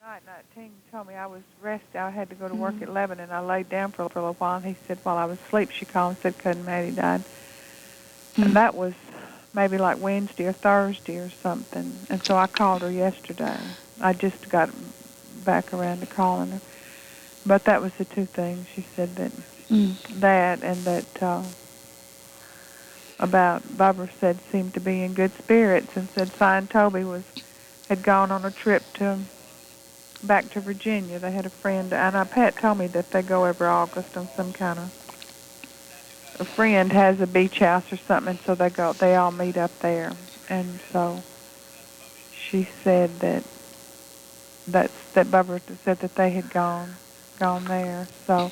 night, 19 told me I was rested. I had to go to work at 11, and I laid down for a little while. And he said while I was asleep, she called and said cousin Maddie died. And that was maybe like Wednesday or Thursday or something. And so I called her yesterday. I just got back around to calling her. But that was the two things. She said that that and that about Bubba said seemed to be in good spirits, and said Si and Toby had gone on a trip back to Virginia. They had a friend, and Pat told me that they go every August on some kind of, a friend has a beach house or something, and so they all meet up there. And so she said that Bubba said that they had gone there. So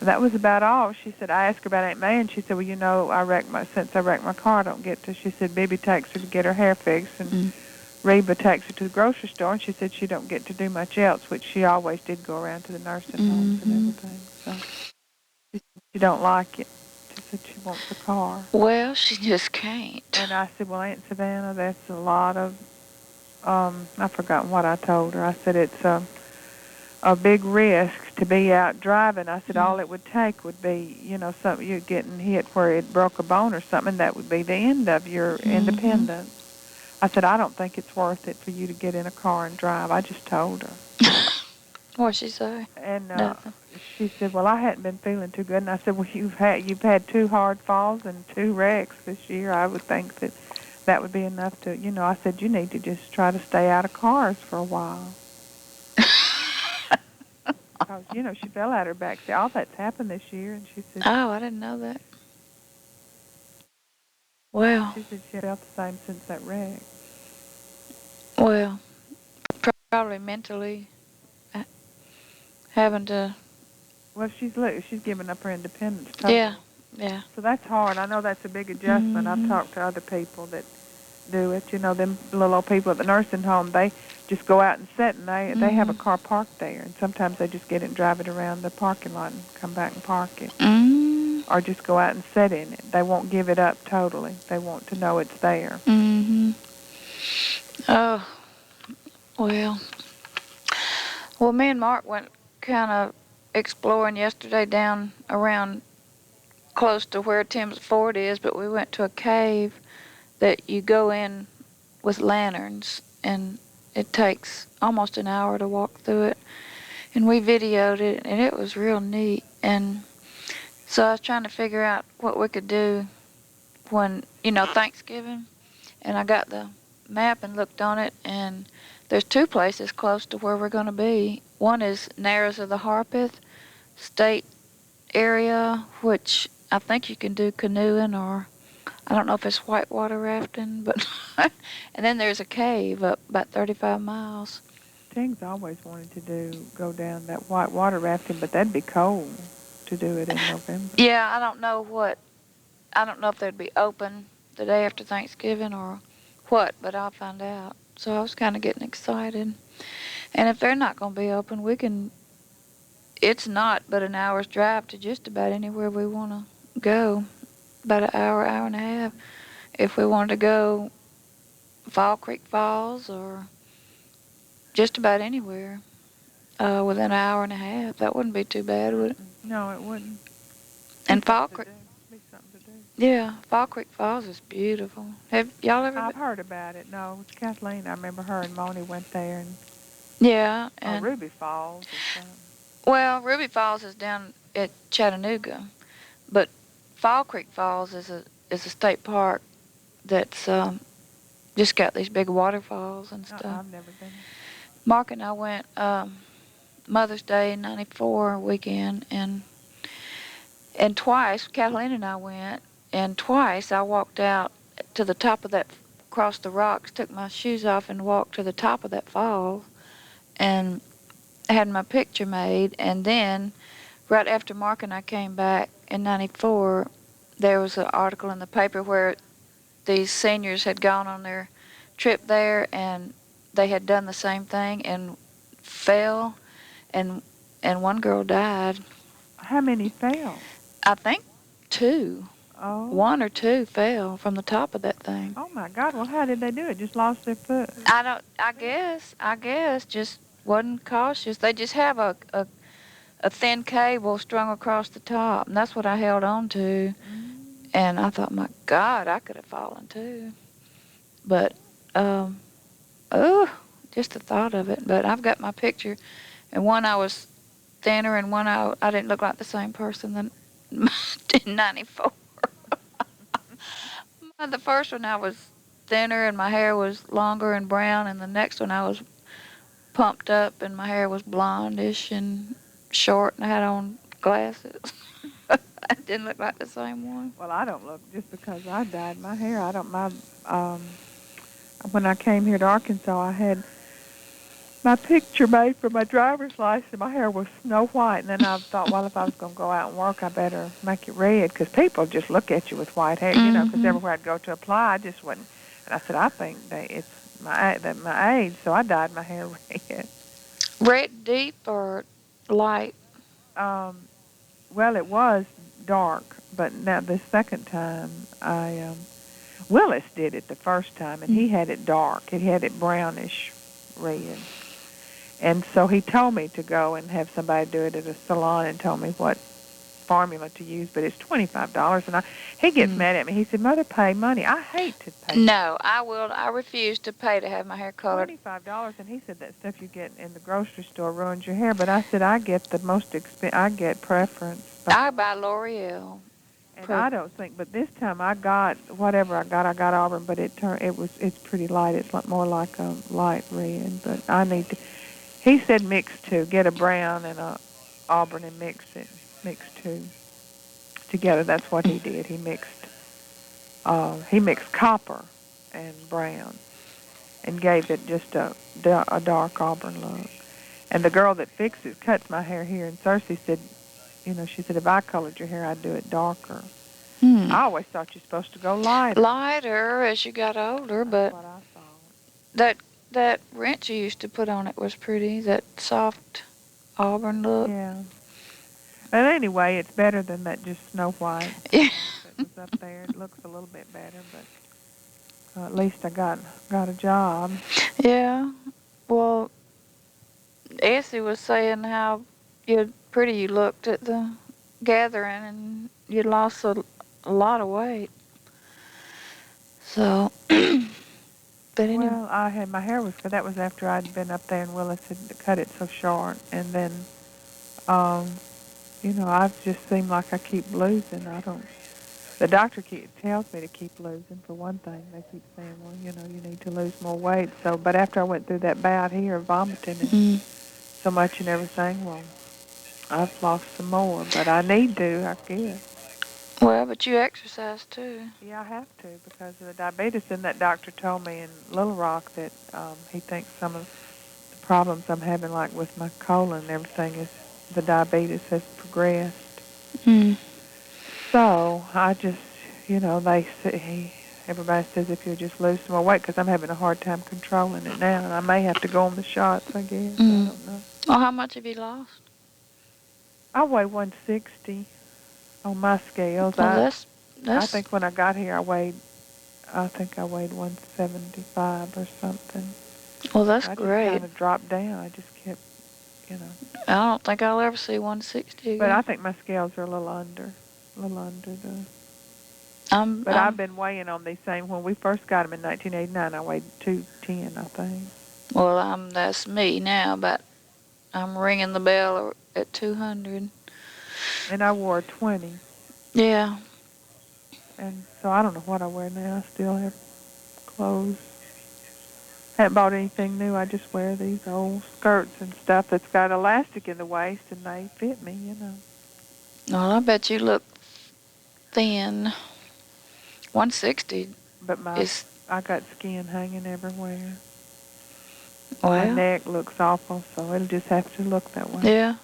that was about all. She said, I asked her about Aunt May, and she said, well, since I wrecked my car, I don't get to. She said, Bibi takes her to get her hair fixed, and Reba takes her to the grocery store, and she said she don't get to do much else, which she always did go around to the nursing homes and everything. So she said she don't like it. She said she wants a car. Well, she just can't. And I said, well, Aunt Savannah, that's a lot of, I've forgotten what I told her. I said it's a big risk to be out driving. I said all it would take would be, something you're getting hit where it broke a bone or something. That would be the end of your independence. I said, I don't think it's worth it for you to get in a car and drive. I just told her. What'd she say? And Nothing. she said, well, I hadn't been feeling too good. And I said, well, you've had 2 hard falls and 2 wrecks this year. I would think that would be enough to, I said, you need to just try to stay out of cars for a while. Because, she fell out her back. All that's happened this year. And she said, oh, I didn't know that. Well. She said she felt the same since that wreck. Well, probably mentally having to. Well, she's given up her independence totally. Yeah. So that's hard. I know that's a big adjustment. I've talked to other people that do it. Them little old people at the nursing home, they just go out and sit, and they have a car parked there, and sometimes they just get it and drive it around the parking lot and come back and park it. Or just go out and sit in it. They won't give it up totally. They want to know it's there. Oh, well, me and Mark went kind of exploring yesterday down around close to where Tim's Ford is, but we went to a cave that you go in with lanterns, and it takes almost an hour to walk through it. And we videoed it, and it was real neat. And so I was trying to figure out what we could do when, Thanksgiving. And I got the map and looked on it, and there's 2 places close to where we're going to be. One is Narrows of the Harpeth State area, which I think you can do canoeing, or I don't know if it's whitewater rafting, but and then there's a cave up about 35 miles. Ting's always wanted to go down that whitewater rafting, but that'd be cold to do it in November. Yeah, I don't know if they'd be open the day after Thanksgiving or what, but I'll find out. So I was kind of getting excited. And if they're not going to be open, it's not but an hour's drive to just about anywhere we want to go. About an hour and a half. If we wanted to go Fall Creek Falls or just about anywhere within an hour and a half, that wouldn't be too bad, would it? No, it wouldn't. And Fall Creek. Be something to do. Yeah, Fall Creek Falls is beautiful. Have y'all ever? I've heard about it. No, it's Kathleen. I remember her and Moni went there, and and Ruby Falls. Well, Ruby Falls is down at Chattanooga, but Fall Creek Falls is a state park that's just got these big waterfalls and stuff. I've never been. Mark and I went Mother's Day '94 weekend, and twice Kathleen and I went, and twice I walked out to the top of that, across the rocks, took my shoes off and walked to the top of that fall, and had my picture made. And then right after Mark and I came back in '94, there was an article in the paper where these seniors had gone on their trip there, and they had done the same thing and fell, and one girl died. How many fell? I think 2. Oh. 1 or 2 fell from the top of that thing. Oh my God! Well, how did they do it? Just lost their foot? I guess just wasn't cautious. They just have a thin cable strung across the top, and that's what I held on to. And I thought, my God, I could have fallen too. But, oh, just the thought of it. But I've got my picture, and one I was thinner, and one I didn't look like the same person than in '94. The first one I was thinner, and my hair was longer and brown, and the next one I was pumped up, and my hair was blondish and short, and I had on glasses. I didn't look like the same one. Well, I don't look, just because I dyed my hair. I don't, when I came here to Arkansas, I had my picture made for my driver's license. My hair was snow white, and then I thought, well, if I was going to go out and work, I better make it red, because people just look at you with white hair, because everywhere I'd go to apply, I just wouldn't. And I said, I think it's my age, so I dyed my hair red. Red deep or light? Well, it was dark, but now the second time, Willis did it the first time, and he had it dark. He had it brownish red. And so he told me to go and have somebody do it at a salon, and told me what formula to use, but it's $25. And he gets mad at me. He said, Mother, pay money. I hate to pay. No, I refuse to pay to have my hair colored. $25, and he said that stuff you get in the grocery store ruins your hair. But I said, I get the most I get preference. I buy L'Oreal. And I don't think, but this time I got whatever I got auburn, but it's pretty light. It's more like a light red. But I need to. He said mix two, get a brown and a auburn, and mix two together. That's what he did. He mixed copper and brown, and gave it just a dark auburn look. And the girl that cuts my hair here in Cersei said, she said, if I colored your hair, I'd do it darker. I always thought you're supposed to go lighter. Lighter as you got older, but that's what I thought. That wrench you used to put on it was pretty, that soft auburn look. Yeah. But anyway, it's better than that just snow white. Yeah. That was up there. It looks a little bit better, but at least I got a job. Yeah. Well, Essie was saying how pretty you looked at the gathering, and you lost a lot of weight. So, but anyway. Well, I had my hair was, that was after I'd been up there and Willis had cut it so short, and then, I just seem like I keep losing. The doctor tells me to keep losing, for one thing. They keep saying, well, you need to lose more weight. So, but after I went through that bout here, vomiting and so much and everything, well, I've lost some more, but I need to, I guess. Well, but you exercise too. Yeah, I have to, because of the diabetes. And that doctor told me in Little Rock that he thinks some of the problems I'm having, like with my colon and everything, is the diabetes has progressed. So I just, everybody says if you just lose some more weight, because I'm having a hard time controlling it now, and I may have to go on the shots, I guess. I don't know. Well, how much have you lost? I weigh 160 on my scales. Well, I think when I got here, I weighed 175 or something. Well, that's I great. just kind of dropped down. I just kept, I don't think I'll ever see 160 again. But I think my scales are a little under the. But I've been weighing on these same. When we first got them in 1989, I weighed 210, I think. Well, that's me now, but I'm ringing the bell at 200. And I wore 20. Yeah. And so I don't know what I wear now. I still have clothes. Haven't bought anything new. I just wear these old skirts and stuff that's got elastic in the waist, and they fit me, Well, I bet you look thin. 160. But I got skin hanging everywhere. Well, my neck looks awful, so it'll just have to look that way. Yeah.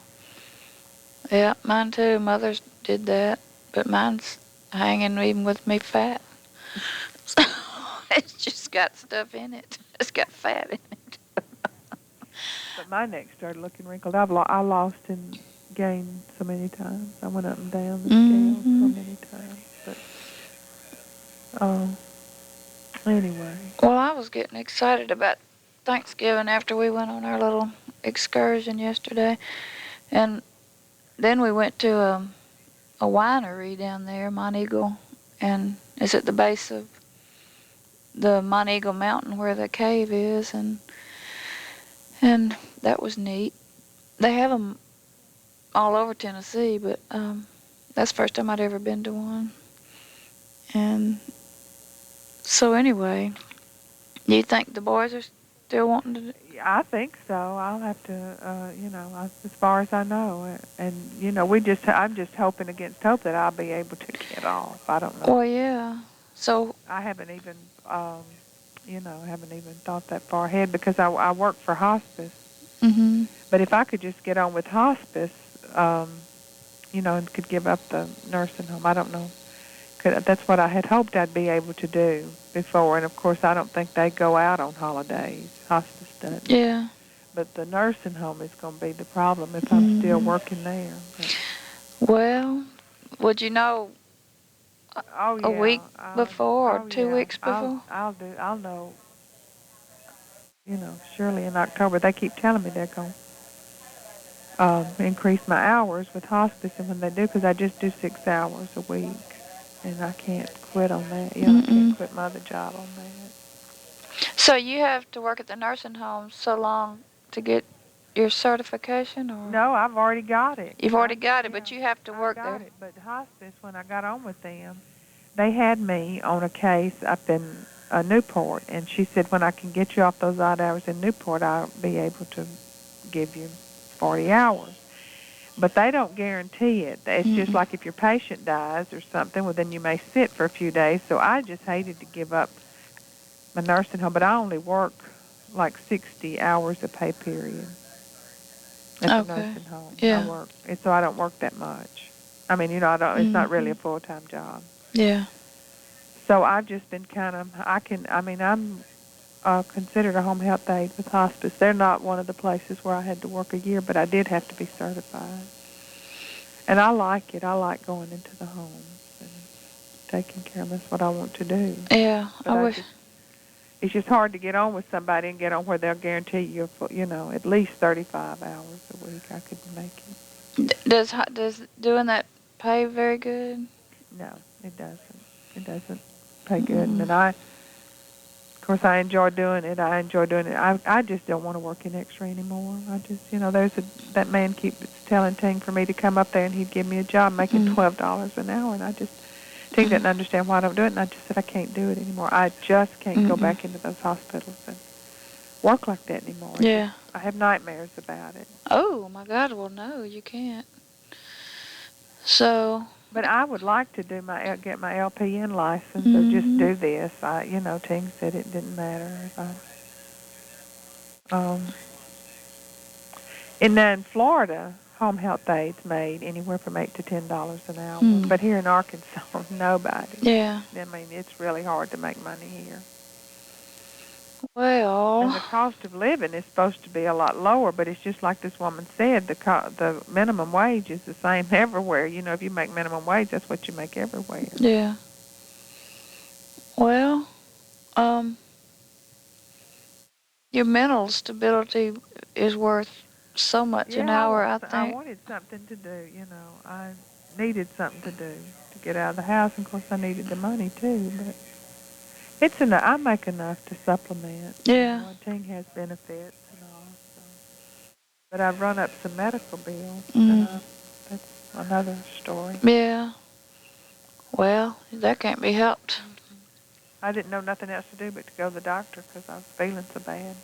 Yeah, mine too. Mother's did that, but mine's hanging even with me fat. So it's just got stuff in it. It's got fat in it. But my neck started looking wrinkled. I lost and gained so many times. I went up and down the scale so many times. But anyway. Well, I was getting excited about Thanksgiving after we went on our little excursion yesterday. And then we went to a winery down there, Monteagle, and it's at the base of the Monteagle Mountain where the cave is, and that was neat. They have them all over Tennessee, but that's the first time I'd ever been to one. And so anyway, do you think the boys are still wanting to? I think so. I'll have to, as far as I know, and I'm just hoping against hope that I'll be able to get off. I don't know. Well, yeah. So I haven't even, thought that far ahead because I work for hospice. Mm-hmm. But if I could just get on with hospice, and could give up the nursing home, I don't know. That's what I had hoped I'd be able to do before. And, of course, I don't think they go out on holidays. Hospice doesn't. Yeah. But the nursing home is going to be the problem if I'm still working there. But. Well, would you know a week before or 2 weeks before? I'll know, surely in October. They keep telling me they're going to increase my hours with hospice, and when they do, because I just do 6 hours a week. And I can't quit on that. I can't quit my other job on that. So you have to work at the nursing home so long to get your certification, or? No, I've already got it. You've already got it, but you have to work there. I got it, but hospice, when I got on with them, they had me on a case up in Newport, and she said, when I can get you off those odd hours in Newport, I'll be able to give you 40 hours. But they don't guarantee it. It's just like if your patient dies or something, well, then you may sit for a few days. So I just hated to give up my nursing home. But I only work like 60 hours a pay period at the nursing home. Yeah. I work. And so I don't work that much. I mean, I don't. It's not really a full-time job. Yeah. So I've just been I'm considered a home health aide with hospice. They're not one of the places where I had to work a year, but I did have to be certified. And I like it. I like going into the homes and taking care of them. That's what I want to do. Yeah, But it's just hard to get on with somebody and get on where they'll guarantee you, at least 35 hours a week. I could make it. Does doing that pay very good? No, it doesn't. It doesn't pay good. And of course, I enjoy doing it. I just don't want to work in X-ray anymore. I just, that man keeps telling Ting for me to come up there, and he'd give me a job making $12 an hour, and Ting didn't understand why I don't do it, and I just said I can't do it anymore. I just can't go back into those hospitals and work like that anymore. Yeah. I have nightmares about it. Oh, my God. Well, no, you can't. So... But I would like to get my LPN license or just do this. Ting said it didn't matter. In Florida, home health aides made anywhere from $8 to $10 an hour. But here in Arkansas, nobody. Yeah. I mean, it's really hard to make money here. Well... And the cost of living is supposed to be a lot lower, but it's just like this woman said, the minimum wage is the same everywhere. If you make minimum wage, that's what you make everywhere. Yeah. Well, your mental stability is worth so much an hour, I think. I wanted something to do, I needed something to do to get out of the house. And, of course, I needed the money, too, but... It's enough. I make enough to supplement. Yeah. Ting has benefits and all. So. But I've run up some medical bills. That's another story. Yeah. Well, that can't be helped. I didn't know nothing else to do but to go to the doctor because I was feeling so bad.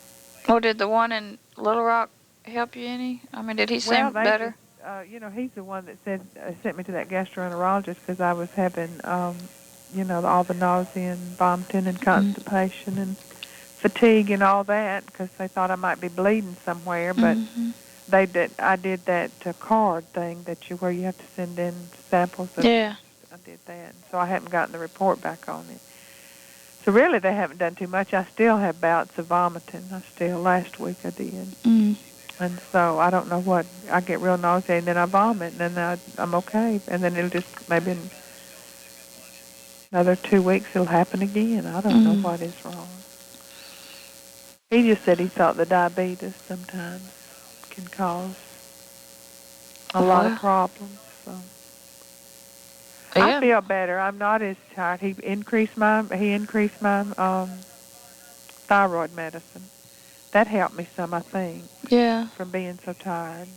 Well, did the one in Little Rock help you any? I mean, did he seem better? He's the one that sent me to that gastroenterologist because I was having... all the nausea and vomiting and constipation and fatigue and all that because they thought I might be bleeding somewhere. But I did that card thing where you have to send in samples. Yeah. I did that. So I haven't gotten the report back on it. So really they haven't done too much. I still have bouts of vomiting. Last week I did. And so I don't know what. I get real nauseous and then I vomit and then I'm okay. And then it'll just maybe... Another 2 weeks, it'll happen again. I don't know what is wrong. He just said he thought the diabetes sometimes. can cause a lot of problems. So Yeah. I feel better. I'm not as tired. He increased my thyroid medicine. That helped me some, I think. Yeah. From being so tired.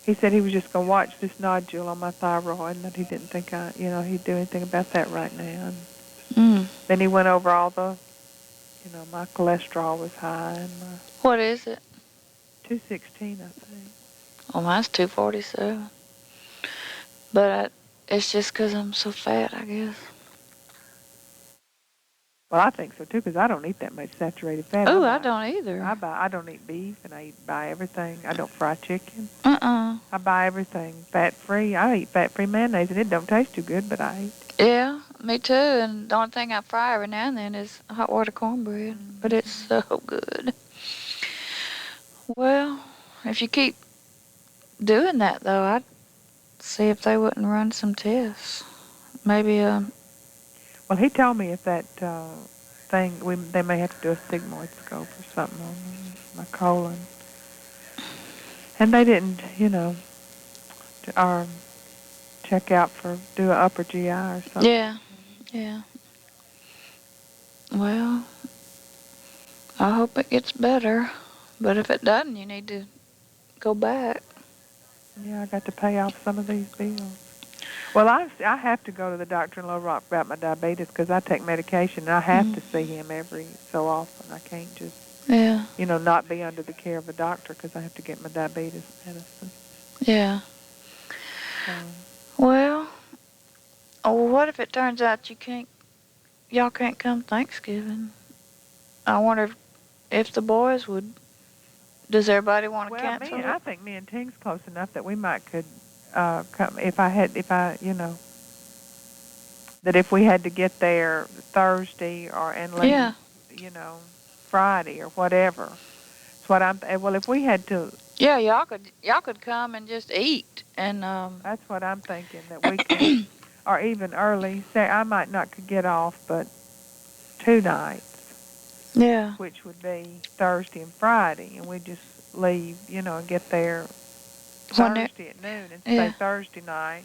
He said he was just going to watch this nodule on my thyroid, and that he didn't think he'd do anything about that right now. And then he went over all the, my cholesterol was high and my. What is it? 216, I think. Oh, mine's 247. But it's just 'cause I'm so fat, I guess. Well, I think so too, because I don't eat that much saturated fat. Oh, I don't either. I don't eat beef, and I buy everything. I don't fry chicken. I buy everything fat-free. I eat fat-free mayonnaise, and it don't taste too good, but I eat. Yeah, me too. And the only thing I fry every now and then is hot water cornbread. But it's so good. Well, if you keep doing that, though, I'd see if they wouldn't run some tests. Maybe, Well, he told me if that thing, they may have to do a sigmoid scope or something on my colon. And they didn't, check out do an upper GI or something. Yeah. Well, I hope it gets better. But if it doesn't, you need to go back. Yeah, I got to pay off some of these bills. Well, I have to go to the doctor in Little Rock about my diabetes because I take medication, and I have to see him every so often. I can't just, not be under the care of a doctor because I have to get my diabetes medicine. Yeah. Well, what if it turns out y'all can't come Thanksgiving? I wonder if the boys would. Does everybody want to cancel? I think me and Ting's close enough that we might could come that if we had to get there Thursday and leave, Friday or whatever. That's what well, if we had to. Yeah, y'all could come and just eat and. That's what I'm thinking, that we could, or even early. Say I might not could get off, but 2 nights. Yeah. Which would be Thursday and Friday, and we just leave, and get there Thursday at noon and stay Thursday night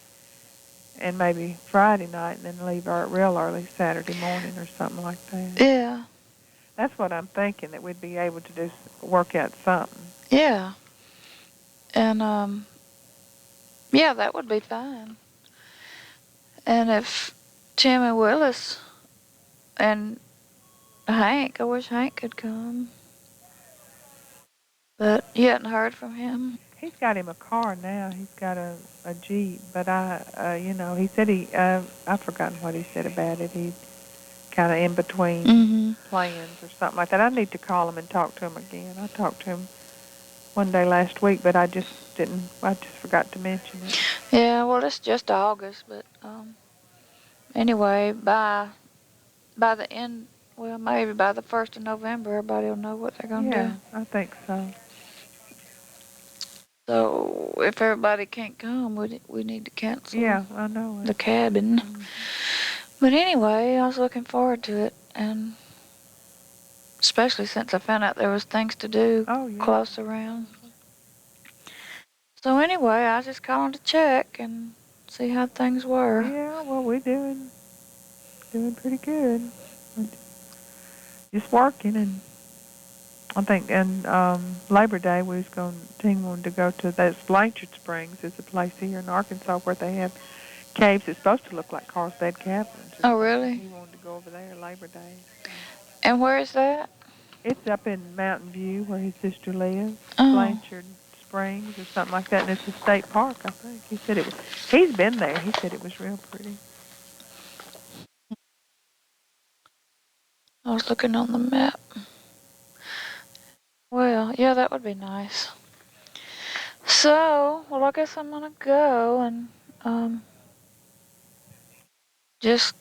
and maybe Friday night and then leave real early Saturday morning or something like that. Yeah. That's what I'm thinking, that we'd be able to work out something. Yeah. And, yeah, that would be fine. And if Tim and Willis and Hank, I wish Hank could come. But you hadn't heard from him? He's got him a car now. He's got a Jeep. But he said I've forgotten what he said about it. He's kind of in between plans or something like that. I need to call him and talk to him again. I talked to him one day last week, but I just forgot to mention it. Yeah, well, it's just August, but anyway, by the end, well, maybe by the 1st of November, everybody will know what they're going to do. Yeah, I think so. So if everybody can't come, we need to cancel. Yeah, I know it. The cabin. But anyway, I was looking forward to it, and especially since I found out there was things to do close around. So anyway, I was just calling to check and see how things were. Yeah, well, we're doing pretty good. Just working, and I think Labor Day Ting wanted to go to those Blanchard Springs. Is a place here in Arkansas where they have caves. It's supposed to look like Carlsbad Caverns. Oh, really? He wanted to go over there Labor Day. So. And where is that? It's up in Mountain View where his sister lives. Oh. Blanchard Springs or something like that, and it's a state park, I think. He said he's been there. He said it was real pretty. I was looking on the map. Well, yeah, that would be nice. So, well, I guess I'm gonna go and just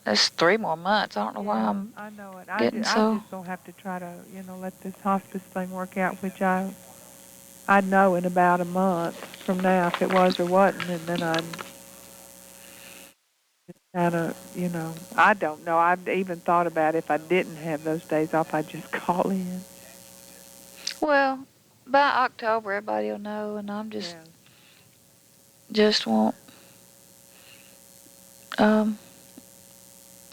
it's 3 more months. I don't know why I'm I know it. getting I'm just gonna have to try to, let this hospice thing work out, which I'd know in about a month from now if it was or wasn't, and then I'd just kind of, I don't know. I've even thought about if I didn't have those days off, I'd just call in. Well, by October, everybody will know, and I'm Yeah. just won't um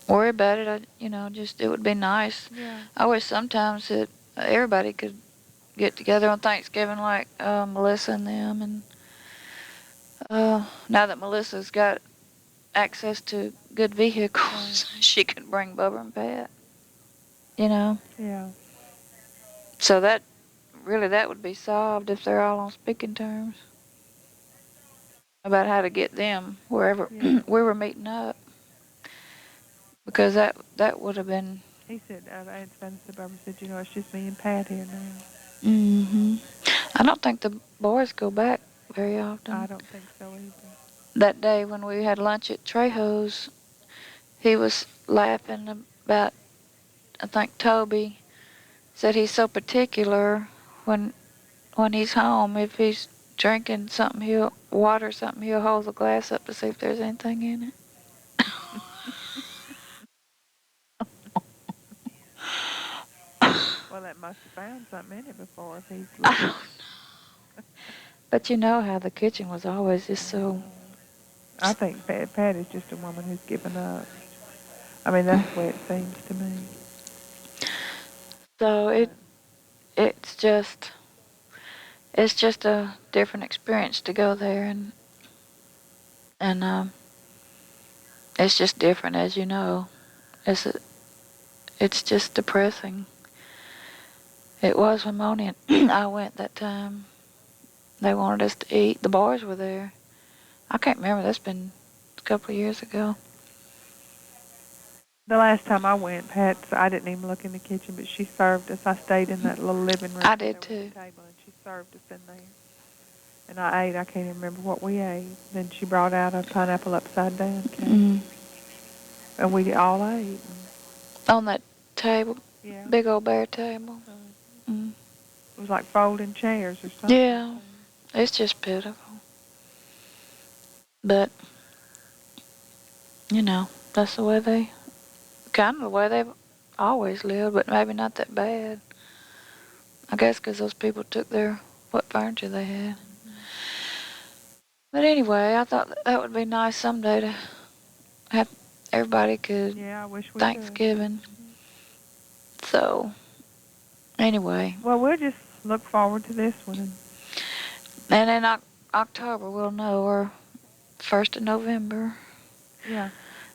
worry about it. Just it would be nice. Yeah. I wish sometimes that everybody could get together on Thanksgiving, like Melissa and them, and now that Melissa's got access to good vehicles, she can bring Bubba and Pat. Yeah. So that would be solved if they're all on speaking terms about how to get them wherever Yeah. we were meeting up, because that would have been. He said, Aunt Spencer Barbara said, it's just me and Pat here now. I don't think the boys go back very often. I don't think so either. That day when we had lunch at Trejo's, he was laughing about, I think Toby said he's so particular when he's home. If he's drinking something, water or something, he'll hold the glass up to see if there's anything in it. Well, that must have found something in it before if he's I don't know. But you know how the kitchen was always just so. I think Pat is just a woman who's given up. I mean, that's the way it seems to me. So it's just a different experience to go there, and it's just different, as you know. It's just depressing. It was when Moni and I went that time. They wanted us to eat. The boys were there. I can't remember. That's been a couple of years ago. The last time I went, I didn't even look in the kitchen, but she served us. I stayed in that little living room. I did too. Table, and she served us in there. And I ate. I can't even remember what we ate. Then she brought out a pineapple upside down cake. And we all ate. On that table? Yeah. Big old bare table. It was like folding chairs or something. Yeah. It's just pitiful. But, that's the way they've always lived, but maybe not that bad. I guess because those people took what furniture they had. But anyway, I thought that would be nice someday to have everybody could. Yeah, I wish we Thanksgiving. Could. So, anyway. Well, we'll just look forward to this one. And in October, we'll know, or 1st of November. Yeah.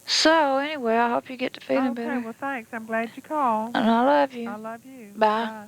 So, anyway, I hope you get to feeling better. Okay, well, thanks. I'm glad you called. And I love you. I love you. Bye. Bye.